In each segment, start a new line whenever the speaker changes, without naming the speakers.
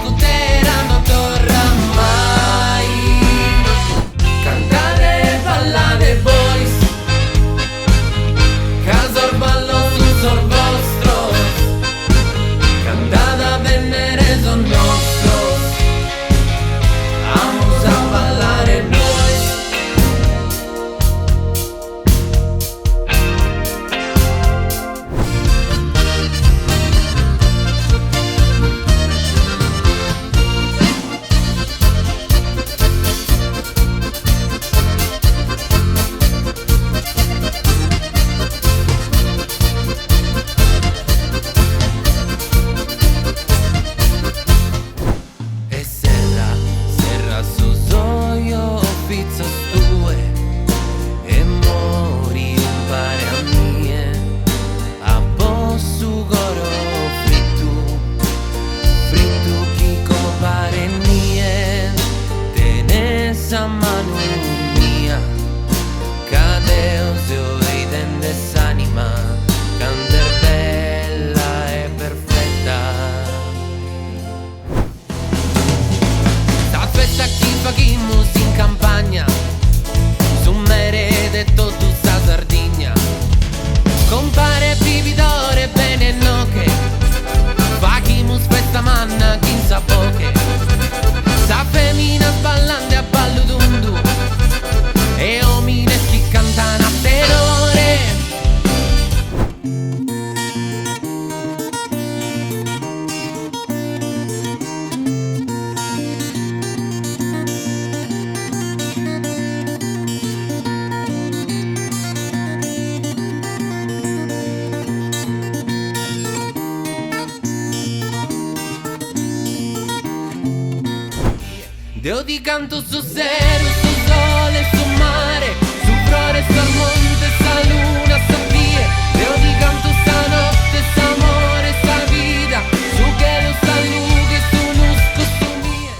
cutera, no torna mai. Cantate ballate boys, casor ballo sul sol vostro, cantate a venere son nostros, vamos a ballare noi. Mania, cadeos io ridende s'anima, cander bella e perfetta. Sta festa chi faghimus in campagna, su mere detto tu sa Sardegna, compare vividore bene no che, faghimus festa manna chi sa poche, sa femmina ballante a ballo dundu e omine chi cantano a tenore. Io ti canto su serio, su sole, su mare, su flore, su monte, sa luna, sa vie. Io ti canto stanotte, s'amore, sa vita, su che lo sa luce, su nusco, su mie.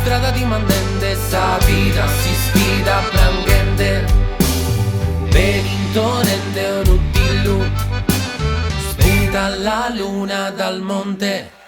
Strada di mandende, sa vita si sfida prangende, benintonende un utillu, spunta la luna dal monte.